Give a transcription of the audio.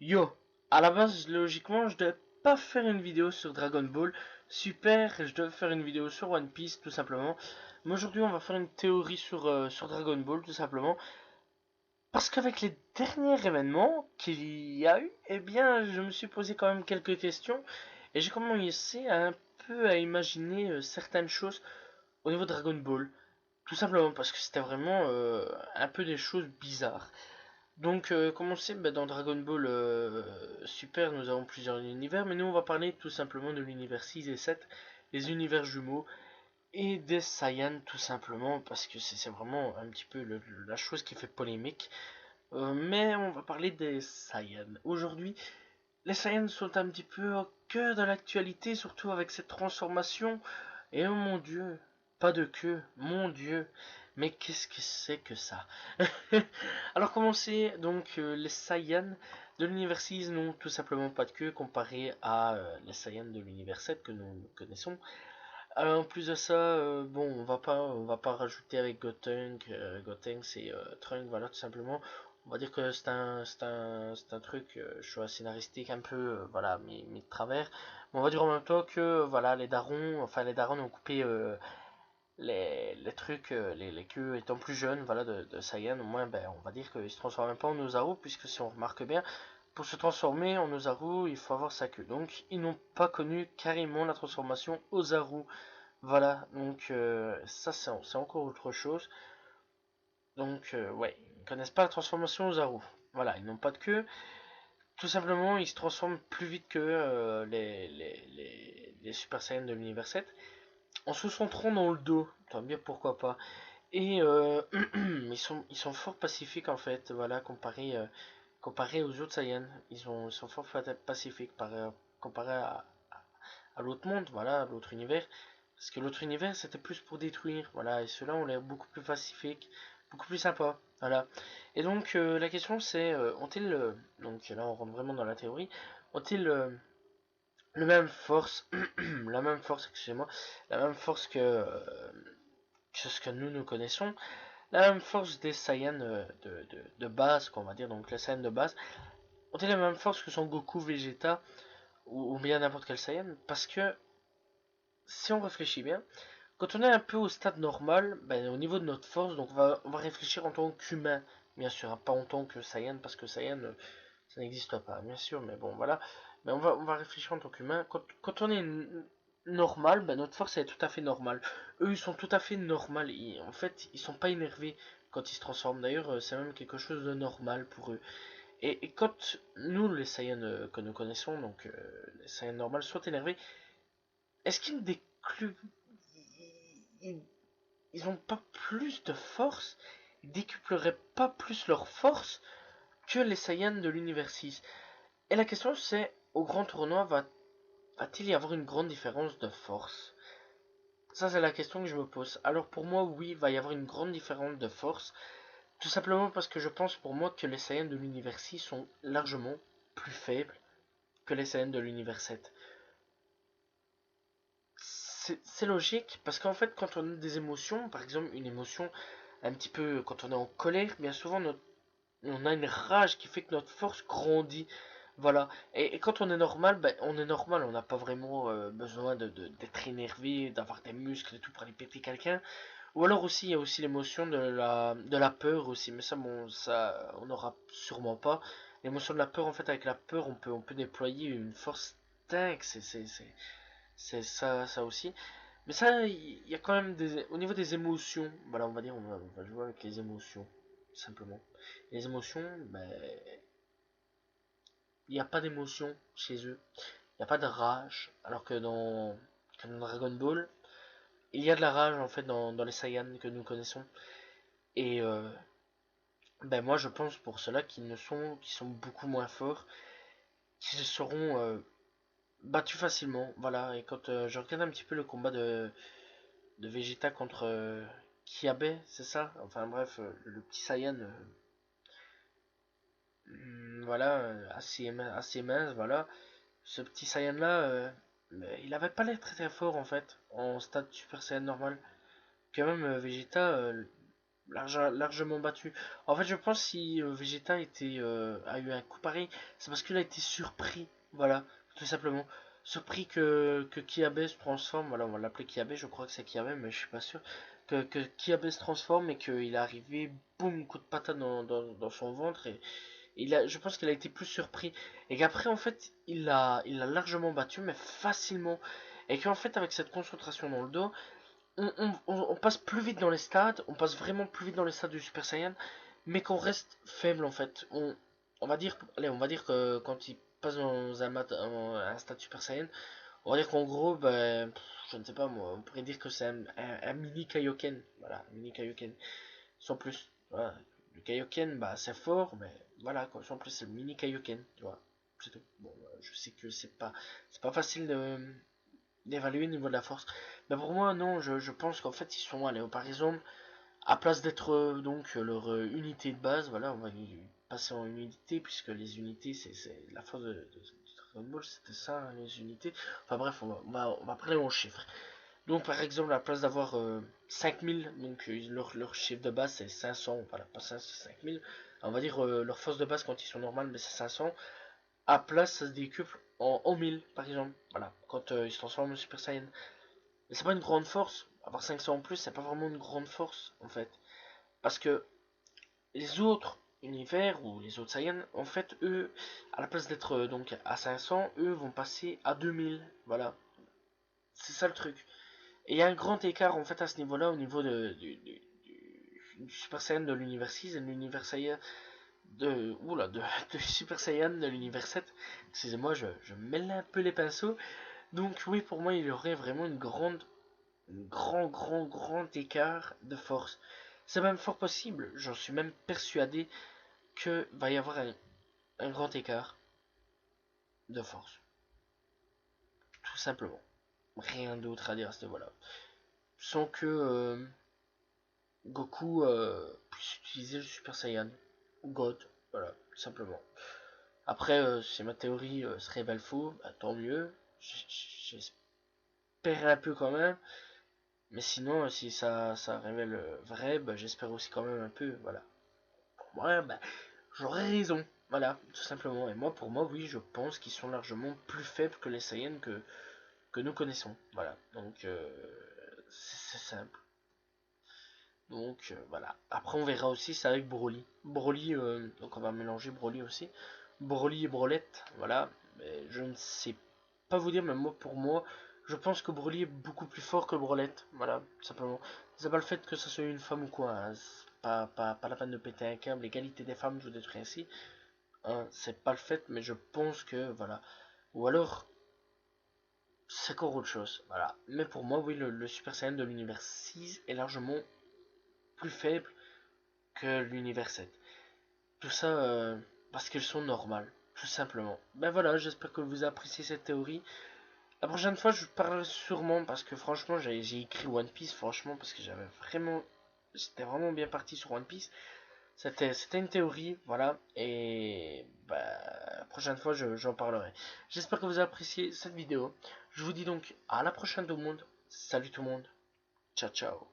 Yo, à la base, logiquement, je devais pas faire une vidéo sur Dragon Ball Super, je devais faire une vidéo sur One Piece, tout simplement. Mais aujourd'hui, on va faire une théorie sur Dragon Ball, tout simplement. Parce qu'avec les derniers événements qu'il y a eu, eh bien, je me suis posé quand même quelques questions. Et j'ai commencé un peu à imaginer certaines choses au niveau de Dragon Ball. Tout simplement parce que c'était vraiment un peu des choses bizarres. Donc, comme on sait, dans Dragon Ball Super, nous avons plusieurs univers, mais nous on va parler tout simplement de l'univers 6 et 7, les univers jumeaux, et des Saiyans tout simplement, parce que c'est vraiment un petit peu la chose qui fait polémique. Mais on va parler des Saiyans. Aujourd'hui, les Saiyans sont un petit peu au cœur de l'actualité, surtout avec cette transformation. Et oh mon dieu, pas de queue, mon dieu, mais qu'est-ce que c'est que ça? Alors comment c'est donc les Saiyans de l'univers 6 n'ont tout simplement pas de queue comparé à les Saiyans de l'univers 7 que nous connaissons. Alors, en plus de ça, bon, on va pas rajouter avec Gotenks. Gotenks c'est Trunks, voilà, tout simplement. On va dire que c'est un truc, choix scénaristique un peu, voilà, mis de travers. Mais on va dire en même temps que, voilà, les darons ont coupé les trucs, les queues étant plus jeunes, voilà, de Saiyan. Au moins, on va dire qu'ils se transforment pas en Ozaru, puisque si on remarque bien, pour se transformer en Ozaru, il faut avoir sa queue. Donc, ils n'ont pas connu carrément la transformation Ozaru. Voilà, donc ça c'est encore autre chose. Donc ouais, ils connaissent pas la transformation aux Aru. Voilà, ils n'ont pas de queue. Tout simplement, ils se transforment plus vite que les Super Saiyans de l'univers 7. En se centrant dans le dos, tant bien pourquoi pas. Et ils sont fort pacifiques en fait, voilà, comparé aux autres Saiyans. Ils sont fort pacifiques comparé à l'autre monde, voilà, à l'autre univers. Parce que l'autre univers, c'était plus pour détruire, voilà, et ceux-là ont l'air beaucoup plus pacifiques, beaucoup plus sympas, voilà. Et donc, la question c'est, ont-ils, donc là on rentre vraiment dans la théorie, ont-ils le même force, la même force, excusez-moi, la même force que ce que nous connaissons, la même force des Saiyans de base, qu'on va dire, donc les Saiyans de base, ont-ils la même force que son Goku Vegeta, ou bien n'importe quel Saiyan, parce que, si on réfléchit bien, quand on est un peu au stade normal, au niveau de notre force, donc on va réfléchir en tant qu'humain, bien sûr, hein, pas en tant que Saiyan, parce que Saiyan, ça n'existe pas, bien sûr, mais bon, voilà. Mais on va réfléchir en tant qu'humain. Quand on est normal, notre force est tout à fait normale. Eux, ils sont tout à fait normal. En fait, ils sont pas énervés quand ils se transforment. D'ailleurs, c'est même quelque chose de normal pour eux. Et quand nous, les Saiyans que nous connaissons, donc les Saiyans normales, sont énervés, est-ce qu'ils décluent ils, ils ont pas plus de force, ils décupleraient pas plus leur force que les Saiyans de l'univers 6. Et la question c'est, au grand tournoi, va-t-il y avoir une grande différence de force? Ça c'est la question que je me pose. Alors pour moi, oui, il va y avoir une grande différence de force, tout simplement parce que je pense pour moi que les Saiyans de l'univers 6 sont largement plus faibles que les Saiyans de l'univers 7. C'est logique, parce qu'en fait, quand on a des émotions, par exemple une émotion un petit peu, quand on est en colère, bien souvent on a une rage qui fait que notre force grandit. Voilà. Et quand on est normal, on est normal, on n'a pas vraiment besoin d'être énervé, d'avoir des muscles et tout pour aller péter quelqu'un. Ou alors aussi, il y a aussi l'émotion de la peur aussi, mais ça, bon, ça, on n'aura sûrement pas. L'émotion de la peur, en fait, avec la peur, on peut déployer une force dingue, c'est ça aussi. Mais ça, il y a quand même au niveau des émotions, voilà, on va dire, on va jouer avec les émotions, simplement. Les émotions, il n'y a pas d'émotion chez eux. Il n'y a pas de rage. Alors que dans Dragon Ball, il y a de la rage, en fait, dans les Saiyans que nous connaissons. Et, moi, je pense pour cela qu'ils sont beaucoup moins forts, qu'ils seront battus facilement. Voilà. Et quand je regarde un petit peu le combat de Vegeta contre Kiabe, c'est ça? Enfin bref, le petit Saiyan, voilà, assez mince, voilà. Ce petit Saiyan là, il avait pas l'air très très fort en fait, en stade Super Saiyan normal. Quand même, Vegeta, largement battu. En fait, je pense si Vegeta a eu un coup pareil, c'est parce qu'il a été surpris. Voilà, tout simplement. Surpris que Kiabe se transforme. Voilà, on va l'appeler Kiabe, je crois que c'est Kiabe, mais je suis pas sûr. Que Kiabe se transforme et qu'il est arrivé, boum, coup de patate dans son ventre. Et je pense qu'il a été plus surpris. Et qu'après, en fait, il a largement battu, mais facilement. Et qu'en fait, avec cette concentration dans le dos, on passe plus vite dans les stades, on passe vraiment plus vite dans les stades du Super Saiyan, mais qu'on reste faible en fait. On va dire, allez, on va dire que quand il passe dans un stade Super Saiyan, on va dire qu'en gros, ben, je ne sais pas moi, on pourrait dire que c'est un mini Kaioken, voilà, un mini Kaioken, sans plus. Voilà. Le Kaioken, bah c'est fort, mais voilà, quoi, sans plus c'est le mini Kaioken, tu vois, c'est tout. Bon, je sais que c'est pas facile d'évaluer le niveau de la force. Mais pour moi, non, je pense qu'en fait, ils sont allés, par exemple, à place d'être donc leur unité de base, voilà, on va passer en unité, puisque les unités, c'est la force de Dragon Ball, c'était ça, hein, les unités. Enfin bref, on va parler en chiffres. Donc par exemple, à la place d'avoir 5000, donc leur chiffre de base c'est 500, voilà, pas 500, c'est 5000. On va dire leur force de base quand ils sont normales, mais c'est 500. À place, ça se décuple en 1000, par exemple, voilà, quand ils se transforment en Super Saiyan. Mais c'est pas une grande force. Avoir 500 en plus, c'est pas vraiment une grande force, en fait. Parce que les autres univers, ou les autres Saiyans, en fait, eux, à la place d'être donc à 500, eux vont passer à 2000. Voilà. C'est ça le truc. Et il y a un grand écart, en fait, à ce niveau-là, au niveau du Super Saiyan de l'univers 6 et de l'univers Saiyan de Super Saiyan de l'univers 7. Excusez-moi, je mêle un peu les pinceaux. Donc oui, pour moi, il y aurait vraiment grand écart de force. C'est même fort possible, j'en suis même persuadé que va y avoir un grand écart de force. Tout simplement. Rien d'autre à dire à ce niveau-là. Sans que Goku puisse utiliser le Super Saiyan. Ou God. Voilà, tout simplement. Après, si ma théorie se révèle faux, bah, tant mieux. J'espère un peu quand même. Mais sinon, si ça révèle vrai, bah, j'espère aussi quand même un peu. Voilà. Ouais, bah, j'aurais raison. Voilà, tout simplement. Et moi, pour moi, oui, je pense qu'ils sont largement plus faibles que les Saiyans que nous connaissons. Voilà. Donc, c'est simple. Donc, voilà. Après, on verra aussi, c'est avec Broly. Broly, donc on va mélanger Broly aussi. Broly et Brolette, voilà. Mais je ne sais pas vous dire, mais moi, pour moi, je pense que Broly est beaucoup plus fort que Brolette. Voilà, tout simplement. C'est pas le fait que ce soit une femme ou quoi. Hein. Pas la peine de péter un câble. L'égalité des femmes, je vous détruis ainsi. Hein, c'est pas le fait, mais je pense que, voilà. Ou alors, c'est encore autre chose. Voilà. Mais pour moi, oui, le Super Saiyan de l'univers 6 est largement plus faible que l'univers 7. Tout ça parce qu'elles sont normales, tout simplement. Ben voilà, j'espère que vous appréciez cette théorie. La prochaine fois, je parlerai sûrement parce que franchement, j'ai écrit One Piece, franchement, parce que j'étais vraiment bien parti sur One Piece. C'était une théorie, voilà, et bah, la prochaine fois, j'en parlerai. J'espère que vous appréciez cette vidéo. Je vous dis donc à la prochaine tout le monde. Salut tout le monde. Ciao, ciao.